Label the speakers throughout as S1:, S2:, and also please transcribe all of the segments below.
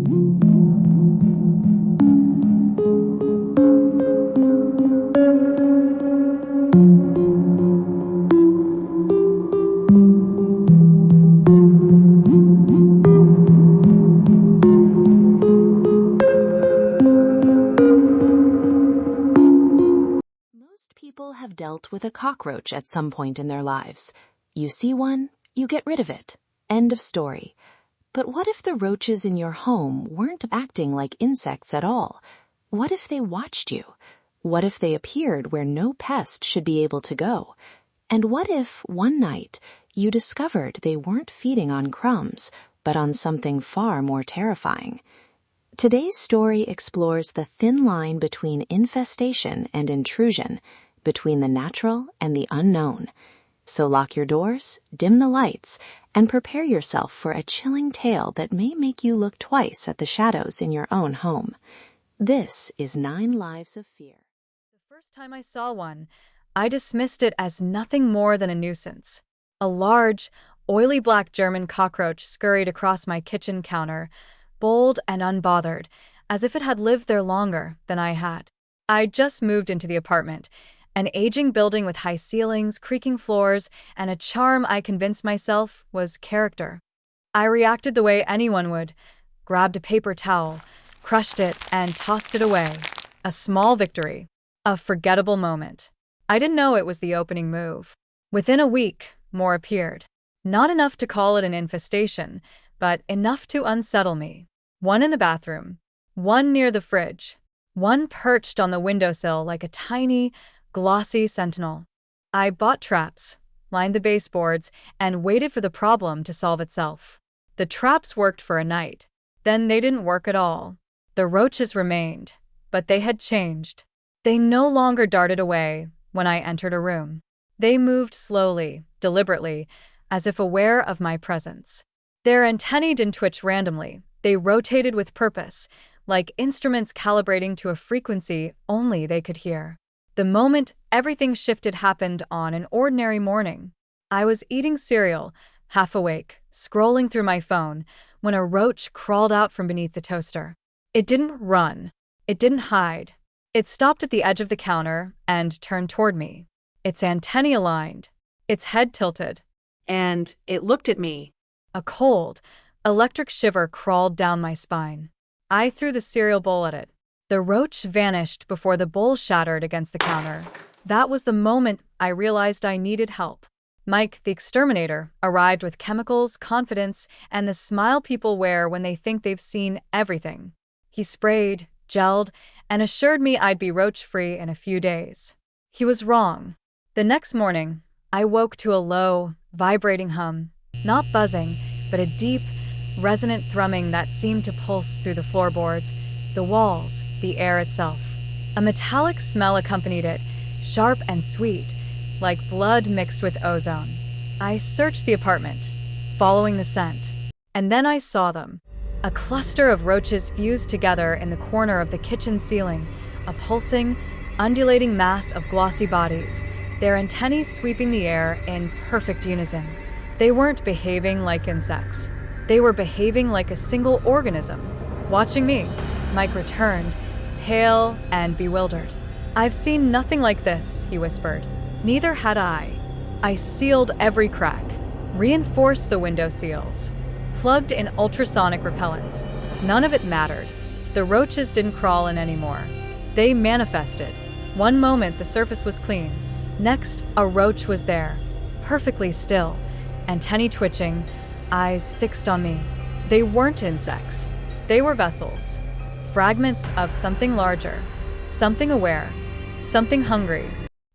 S1: Most people have dealt with a cockroach at some point in their lives. You see one, you get rid of it. End of story. But what if the roaches in your home weren't acting like insects at all? What if they watched you? What if they appeared where no pest should be able to go? And what if, one night, you discovered they weren't feeding on crumbs, but on something far more terrifying? Today's story explores the thin line between infestation and intrusion, between the natural and the unknown. So lock your doors, dim the lights, and prepare yourself for a chilling tale that may make you look twice at the shadows in your own home. This is 9 Lives of Fear.
S2: The first time I saw one, I dismissed it as nothing more than a nuisance. A large, oily black German cockroach scurried across my kitchen counter, bold and unbothered, as if it had lived there longer than I had. I'd just moved into the apartment, an aging building with high ceilings, creaking floors, and a charm I convinced myself was character. I reacted the way anyone would, grabbed a paper towel, crushed it, and tossed it away. A small victory. A forgettable moment. I didn't know it was the opening move. Within a week, more appeared. Not enough to call it an infestation, but enough to unsettle me. One in the bathroom, one near the fridge, one perched on the windowsill like a tiny, glossy sentinel. I bought traps, lined the baseboards, and waited for the problem to solve itself. The traps worked for a night. Then they didn't work at all. The roaches remained, but they had changed. They no longer darted away when I entered a room. They moved slowly, deliberately, as if aware of my presence. Their antennae didn't twitch randomly. They rotated with purpose, like instruments calibrating to a frequency only they could hear. The moment everything shifted happened on an ordinary morning. I was eating cereal, half awake, scrolling through my phone, when a roach crawled out from beneath the toaster. It didn't run. It didn't hide. It stopped at the edge of the counter and turned toward me. Its antennae aligned, its head tilted.
S3: And it looked at me.
S2: A cold, electric shiver crawled down my spine. I threw the cereal bowl at it. The roach vanished before the bowl shattered against the counter. That was the moment I realized I needed help. Mike, the exterminator, arrived with chemicals, confidence, and the smile people wear when they think they've seen everything. He sprayed, gelled, and assured me I'd be roach-free in a few days. He was wrong. The next morning, I woke to a low, vibrating hum, not buzzing, but a deep, resonant thrumming that seemed to pulse through the floorboards, the walls, the air itself. A metallic smell accompanied it, sharp and sweet, like blood mixed with ozone. I searched the apartment, following the scent, and then I saw them. A cluster of roaches fused together in the corner of the kitchen ceiling, a pulsing, undulating mass of glossy bodies, their antennae sweeping the air in perfect unison. They weren't behaving like insects. They were behaving like a single organism. Watching me, Mike returned, pale and bewildered. "I've seen nothing like this," he whispered. Neither had I. I sealed every crack, reinforced the window seals, plugged in ultrasonic repellents. None of it mattered. The roaches didn't crawl in anymore. They manifested. One moment the surface was clean. Next, a roach was there, perfectly still, antennae twitching, eyes fixed on me. They weren't insects. They were vessels, fragments of something larger, something aware, something hungry.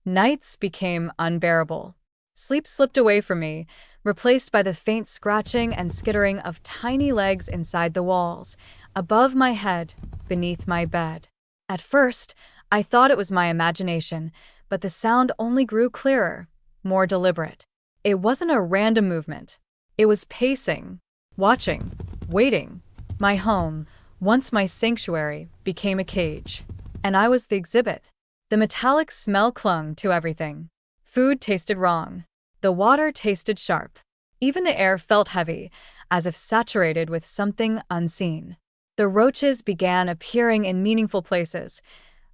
S2: Nights became unbearable. Sleep slipped away from me, replaced by the faint scratching and skittering of tiny legs inside the walls, above my head, beneath my bed. At first, I thought it was my imagination, but the sound only grew clearer, more deliberate. It wasn't a random movement. It was pacing, watching, waiting. My home, once my sanctuary, became a cage, and I was the exhibit. The metallic smell clung to everything. Food tasted wrong. The water tasted sharp. Even the air felt heavy, as if saturated with something unseen. The roaches began appearing in meaningful places,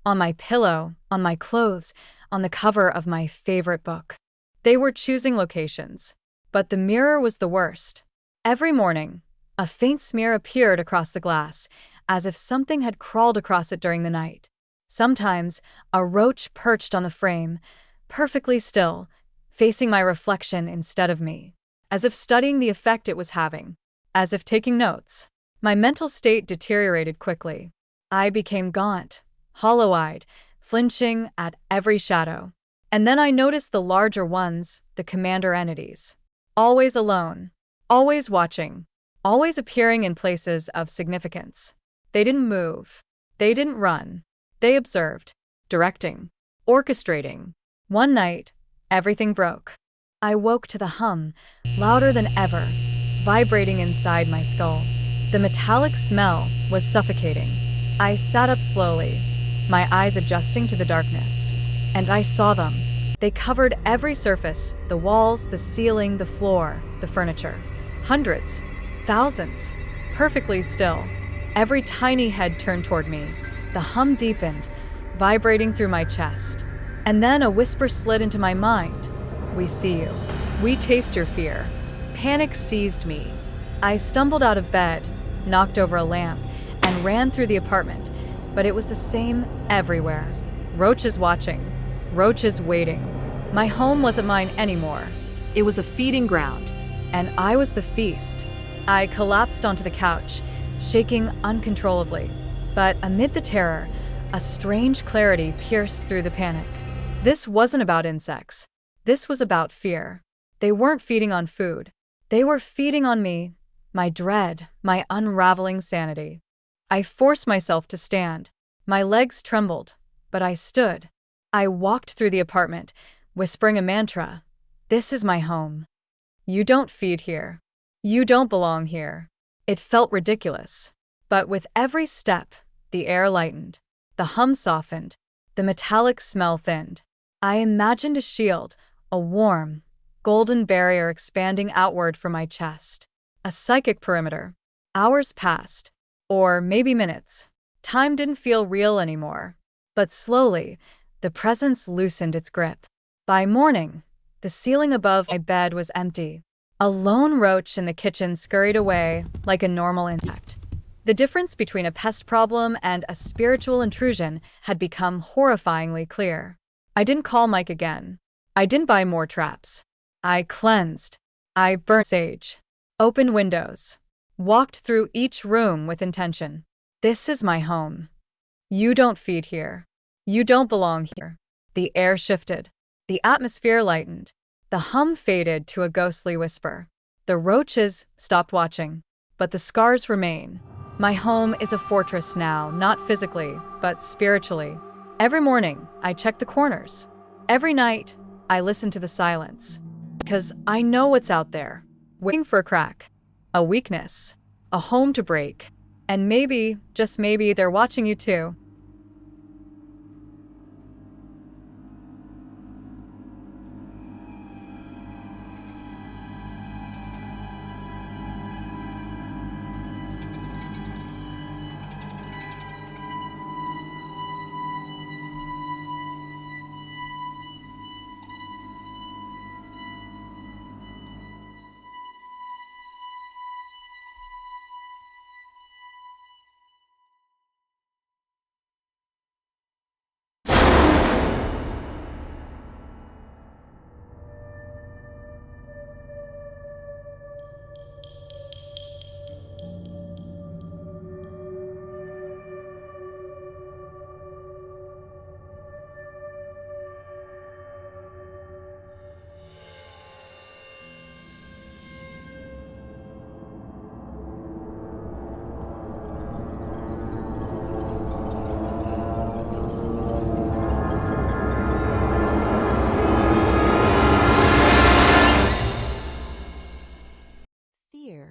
S2: on my pillow, on my clothes, on the cover of my favorite book. They were choosing locations. But the mirror was the worst. Every morning, a faint smear appeared across the glass, as if something had crawled across it during the night. Sometimes, a roach perched on the frame, perfectly still, facing my reflection instead of me, as if studying the effect it was having, as if taking notes. My mental state deteriorated quickly. I became gaunt, hollow-eyed, flinching at every shadow. And then I noticed the larger ones, the commander entities. Always alone, always watching, always appearing in places of significance. They didn't move. They didn't run. They observed, directing, orchestrating. One night, everything broke. I woke to the hum, louder than ever, vibrating inside my skull. The metallic smell was suffocating. I sat up slowly, my eyes adjusting to the darkness. And I saw them. They covered every surface, the walls, the ceiling, the floor, the furniture. Hundreds, thousands, perfectly still. Every tiny head turned toward me. The hum deepened, vibrating through my chest. And then a whisper slid into my mind. We see you. We taste your fear. Panic seized me. I stumbled out of bed, knocked over a lamp, and ran through the apartment. But it was the same everywhere. Roaches watching. Roaches waiting. My home wasn't mine anymore.
S3: It was a feeding ground.
S2: And I was the feast. I collapsed onto the couch, shaking uncontrollably. But amid the terror, a strange clarity pierced through the panic. This wasn't about insects. This was about fear. They weren't feeding on food. They were feeding on me, my dread, my unraveling sanity. I forced myself to stand. My legs trembled, but I stood. I walked through the apartment, whispering a mantra. This is my home. You don't feed here. You don't belong here. It felt ridiculous. But with every step, the air lightened. The hum softened. The metallic smell thinned. I imagined a shield, a warm, golden barrier expanding outward from my chest. A psychic perimeter. Hours passed. Or maybe minutes. Time didn't feel real anymore. But slowly, the presence loosened its grip. By morning, the ceiling above my bed was empty. A lone roach in the kitchen scurried away like a normal insect. The difference between a pest problem and a spiritual intrusion had become horrifyingly clear. I didn't call Mike again. I didn't buy more traps. I cleansed. I burnt sage. Opened windows. Walked through each room with intention. This is my home. You don't feed here. You don't belong here. The air shifted. The atmosphere lightened. The hum faded to a ghostly whisper. The roaches stopped watching, but the scars remain. My home is a fortress now, not physically, but spiritually. Every morning, I check the corners. Every night, I listen to the silence. Because I know what's out there, waiting for a crack, a weakness, a home to break. And maybe, just maybe, they're watching you too.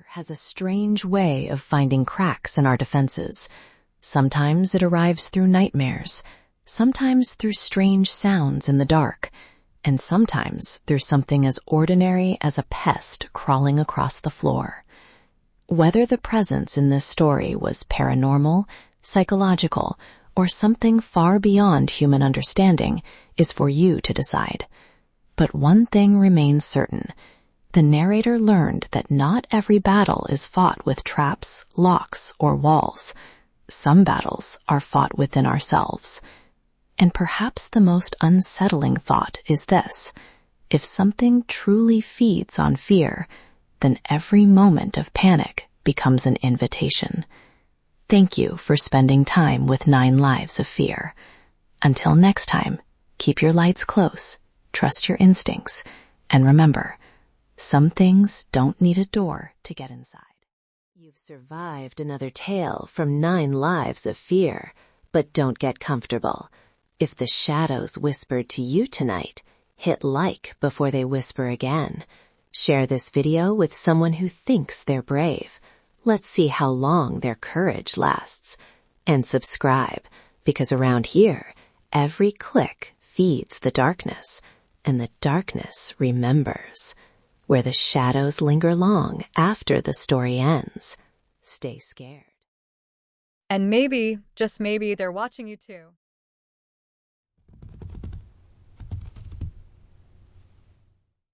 S1: Has a strange way of finding cracks in our defenses. Sometimes it arrives through nightmares, sometimes through strange sounds in the dark, and sometimes through something as ordinary as a pest crawling across the floor. Whether the presence in this story was paranormal, psychological, or something far beyond human understanding is for you to decide. But one thing remains certain. The narrator learned that not every battle is fought with traps, locks, or walls. Some battles are fought within ourselves. And perhaps the most unsettling thought is this: if something truly feeds on fear, then every moment of panic becomes an invitation. Thank you for spending time with 9 Lives of Fear. Until next time, keep your lights close, trust your instincts, and remember, some things don't need a door to get inside. You've survived another tale from 9 Lives of Fear, but don't get comfortable. If the shadows whispered to you tonight, hit like before they whisper again. Share this video with someone who thinks they're brave. Let's see how long their courage lasts. And subscribe, because around here, every click feeds the darkness, and the darkness remembers. Where the shadows linger long after the story ends. Stay scared.
S2: And maybe, just maybe, they're watching you too.